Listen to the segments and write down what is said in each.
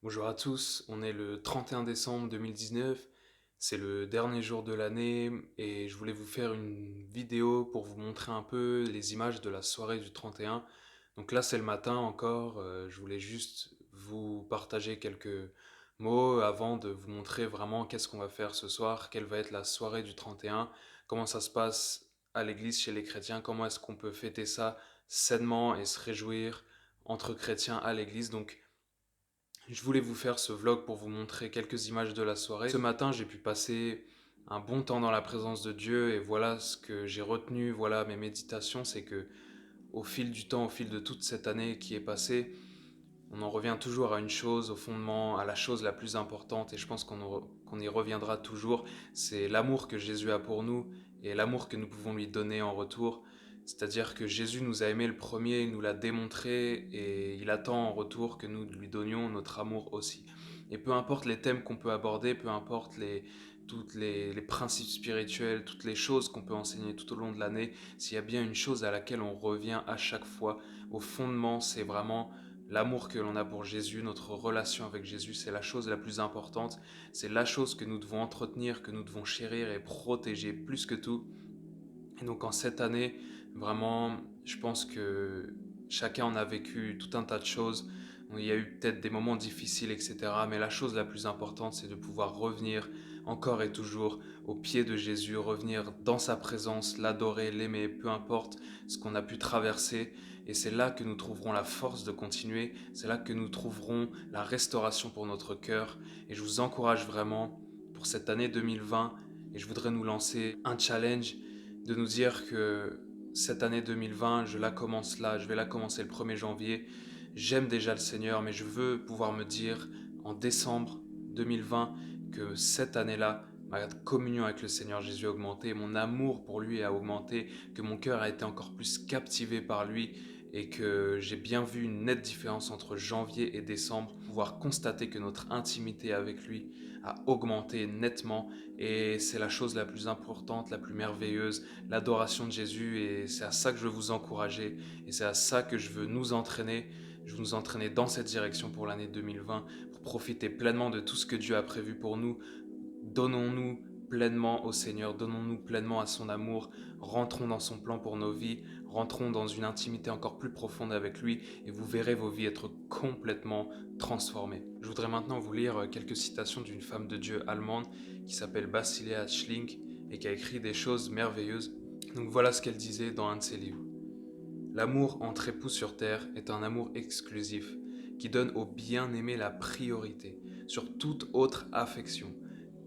Bonjour à tous, on est le 31 décembre 2019, c'est le dernier jour de l'année et je voulais vous faire une vidéo pour vous montrer un peu les images de la soirée du 31. Donc là c'est le matin encore, je voulais juste vous partager quelques mots avant de vous montrer vraiment qu'est-ce qu'on va faire ce soir, quelle va être la soirée du 31, comment ça se passe à l'église chez les chrétiens, comment est-ce qu'on peut fêter ça sainement et se réjouir entre chrétiens à l'église. Donc je voulais vous faire ce vlog pour vous montrer quelques images de la soirée. Ce matin, j'ai pu passer un bon temps dans la présence de Dieu et voilà ce que j'ai retenu, voilà mes méditations, c'est que au fil du temps, au fil de toute cette année qui est passée, on en revient toujours à une chose, au fondement, à la chose la plus importante et je pense qu'on y reviendra toujours, c'est l'amour que Jésus a pour nous et l'amour que nous pouvons lui donner en retour. C'est-à-dire que Jésus nous a aimés le premier, il nous l'a démontré et il attend en retour que nous lui donnions notre amour aussi. Et peu importe les thèmes qu'on peut aborder, peu importe les principes spirituels, toutes les choses qu'on peut enseigner tout au long de l'année, s'il y a bien une chose à laquelle on revient à chaque fois, au fondement, c'est vraiment l'amour que l'on a pour Jésus, notre relation avec Jésus, c'est la chose la plus importante, c'est la chose que nous devons entretenir, que nous devons chérir et protéger plus que tout. Et donc en cette année, vraiment, je pense que chacun en a vécu tout un tas de choses. Il y a eu peut-être des moments difficiles, etc. Mais la chose la plus importante, c'est de pouvoir revenir encore et toujours au pied de Jésus, revenir dans sa présence, l'adorer, l'aimer, peu importe ce qu'on a pu traverser. Et c'est là que nous trouverons la force de continuer, c'est là que nous trouverons la restauration pour notre cœur. Et je vous encourage vraiment pour cette année 2020, et je voudrais nous lancer un challenge de nous dire que cette année 2020, je la commence là, je vais la commencer le 1er janvier. J'aime déjà le Seigneur, mais je veux pouvoir me dire en décembre 2020 que cette année-là, ma communion avec le Seigneur Jésus a augmenté, mon amour pour lui a augmenté, que mon cœur a été encore plus captivé par lui et que j'ai bien vu une nette différence entre janvier et décembre, pouvoir constater que notre intimité avec lui a augmenté nettement et c'est la chose la plus importante, la plus merveilleuse, l'adoration de Jésus et c'est à ça que je veux vous encourager et c'est à ça que je veux nous entraîner. Je veux nous entraîner dans cette direction pour l'année 2020, pour profiter pleinement de tout ce que Dieu a prévu pour nous. Donnons-nous pleinement au Seigneur, donnons-nous pleinement à son amour, rentrons dans son plan pour nos vies, rentrons dans une intimité encore plus profonde avec lui et vous verrez vos vies être complètement transformées. Je voudrais maintenant vous lire quelques citations d'une femme de Dieu allemande qui s'appelle Basilia Schlink et qui a écrit des choses merveilleuses. Donc voilà ce qu'elle disait dans un de ses livres. L'amour entre époux sur terre est un amour exclusif qui donne au bien-aimé la priorité sur toute autre affection,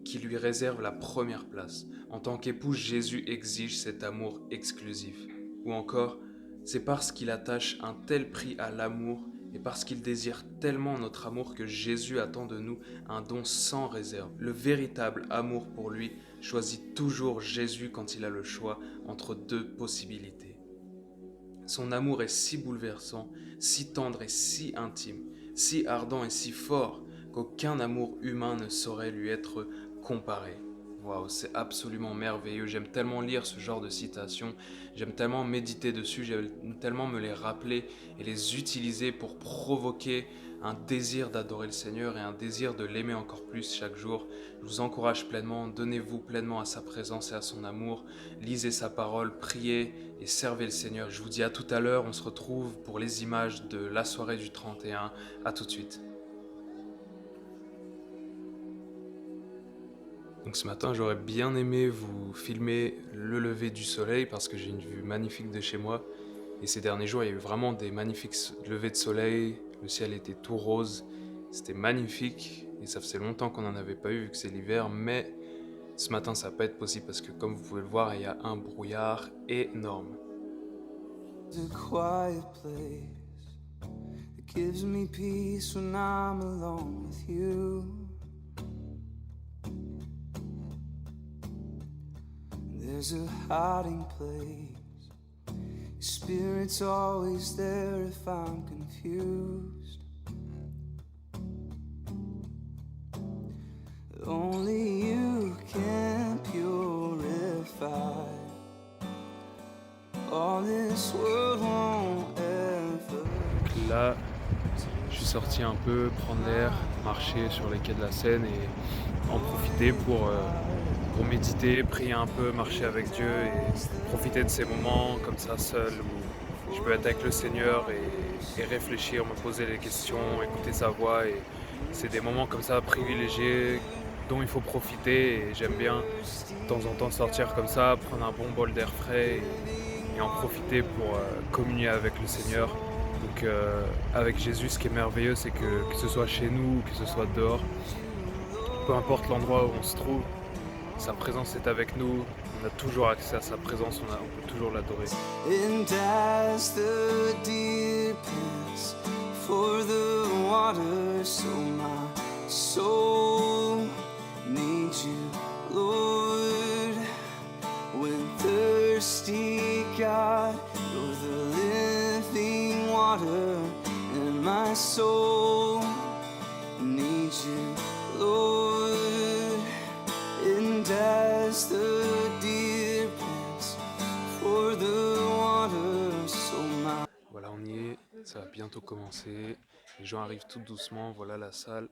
qui lui réserve la première place. En tant qu'époux, Jésus exige cet amour exclusif. Ou encore, c'est parce qu'il attache un tel prix à l'amour et parce qu'il désire tellement notre amour que Jésus attend de nous un don sans réserve. Le véritable amour pour lui choisit toujours Jésus quand il a le choix entre deux possibilités. Son amour est si bouleversant, si tendre et si intime, si ardent et si fort qu'aucun amour humain ne saurait lui être comparé. Waouh, c'est absolument merveilleux. J'aime tellement lire ce genre de citations, j'aime tellement méditer dessus, j'aime tellement me les rappeler et les utiliser pour provoquer un désir d'adorer le Seigneur et un désir de l'aimer encore plus chaque jour. Je vous encourage pleinement, donnez-vous pleinement à sa présence et à son amour, lisez sa parole, priez et servez le Seigneur. Je vous dis à tout à l'heure, on se retrouve pour les images de la soirée du 31. À tout de suite. Donc ce matin, j'aurais bien aimé vous filmer le lever du soleil parce que j'ai une vue magnifique de chez moi. Et ces derniers jours, il y a eu vraiment des magnifiques levées de soleil. Le ciel était tout rose. C'était magnifique. Et ça faisait longtemps qu'on n'en avait pas eu vu que c'est l'hiver. Mais ce matin, ça va pas être possible parce que comme vous pouvez le voir, il y a un brouillard énorme. A quiet place that gives me peace when I'm alone with you. There's a hiding place. Your spirit's always there if I'm confused. Only you can purify. All this world won't ever. Là, suis sorti un peu prendre l'air, marcher sur les quais de la Seine et en profiter pour méditer, prier un peu, marcher avec Dieu et profiter de ces moments comme ça seul où je peux être avec le Seigneur et réfléchir, me poser des questions, écouter sa voix. Et c'est des moments comme ça privilégiés dont il faut profiter et j'aime bien de temps en temps sortir comme ça, prendre un bon bol d'air frais et en profiter pour communier avec le Seigneur. Donc avec Jésus, ce qui est merveilleux, c'est que ce soit chez nous, que ce soit dehors, peu importe l'endroit où on se trouve, sa présence est avec nous, on a toujours accès à sa présence, on peut toujours l'adorer. And as the deer pants for the water, so my soul needs you, Lord. When thirsty, God, you're the living water, and my soul needs you, Lord. And as the deer pants for the water, so my... Voilà, on y est, ça va bientôt commencer, les gens arrivent tout doucement, voilà la salle.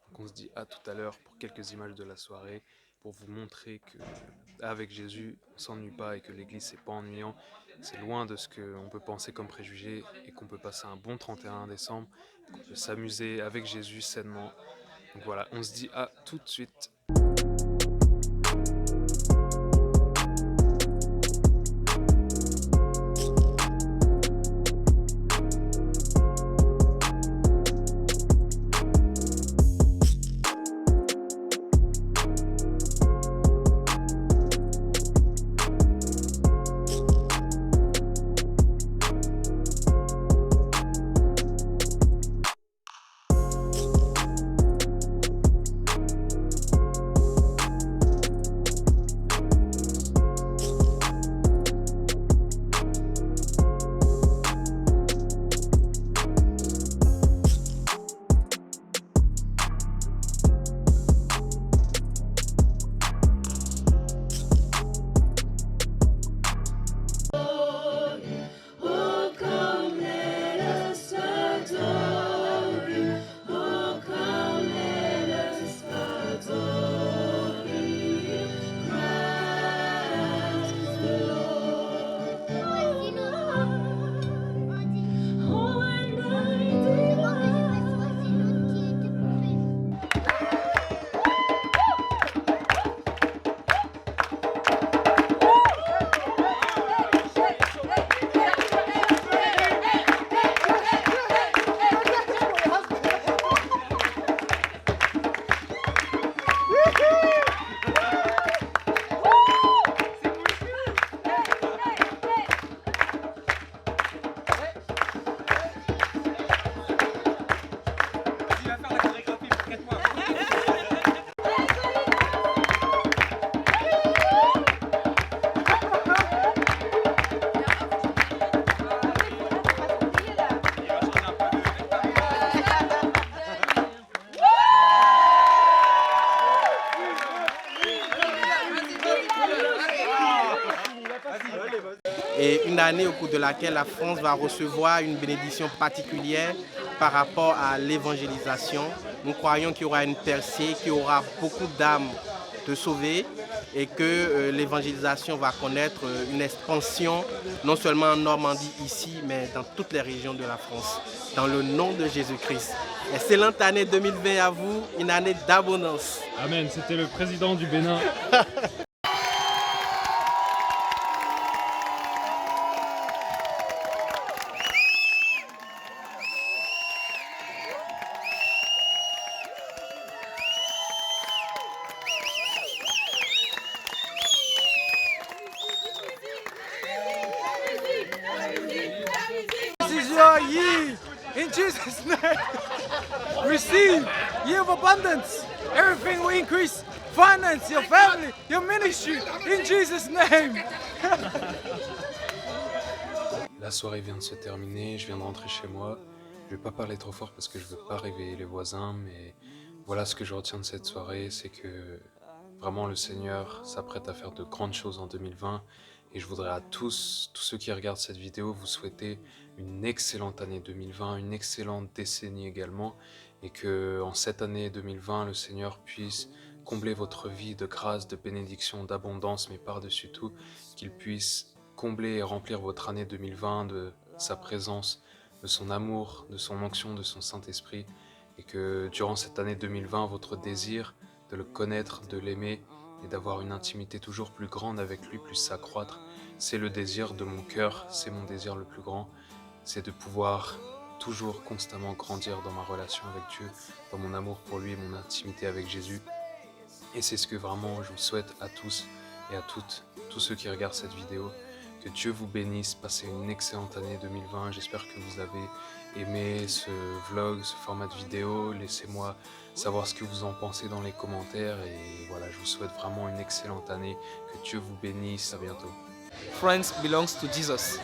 Donc on se dit à tout à l'heure pour quelques images de la soirée, pour vous montrer que avec Jésus, on s'ennuie pas et que l'église c'est pas ennuyant. C'est loin de ce qu'on peut penser comme préjugé et qu'on peut passer un bon 31 décembre, qu'on peut s'amuser avec Jésus sainement. Donc voilà, on se dit à tout de suite. Et une année au cours de laquelle la France va recevoir une bénédiction particulière par rapport à l'évangélisation. Nous croyons qu'il y aura une percée, qu'il y aura beaucoup d'âmes de sauvées et que l'évangélisation va connaître une expansion, non seulement en Normandie ici, mais dans toutes les régions de la France. Dans le nom de Jésus-Christ. Excellente année 2020 à vous, une année d'abondance. Amen, c'était le président du Bénin. This is your year in Jesus' name. Receive year of abundance. Everything will increase. Finance, your family, your ministry in Jesus' name. La soirée vient de se terminer, je viens de rentrer chez moi. Je vais pas parler trop fort parce que je veux pas réveiller les voisins, mais voilà ce que je retiens de cette soirée, c'est que vraiment le Seigneur s'apprête à faire de grandes choses en 2020 Et je voudrais à tous ceux qui regardent cette vidéo, vous souhaiter une excellente année 2020, une excellente décennie également, et que en cette année 2020, le Seigneur puisse combler votre vie de grâce, de bénédiction, d'abondance, mais par-dessus tout, qu'il puisse combler et remplir votre année 2020 de sa présence, de son amour, de son onction, de son Saint-Esprit, et que durant cette année 2020, votre désir de le connaître, de l'aimer, et d'avoir une intimité toujours plus grande avec lui, plus s'accroître, c'est le désir de mon cœur, c'est mon désir le plus grand, c'est de pouvoir toujours constamment grandir dans ma relation avec Dieu, dans mon amour pour lui, mon intimité avec Jésus. Et c'est ce que vraiment je vous souhaite à tous et à toutes, tous ceux qui regardent cette vidéo. Que Dieu vous bénisse, passez une excellente année 2020. J'espère que vous avez aimé ce vlog, ce format de vidéo. Laissez-moi savoir ce que vous en pensez dans les commentaires. Et voilà, je vous souhaite vraiment une excellente année. Que Dieu vous bénisse. À bientôt. France belongs to Jesus.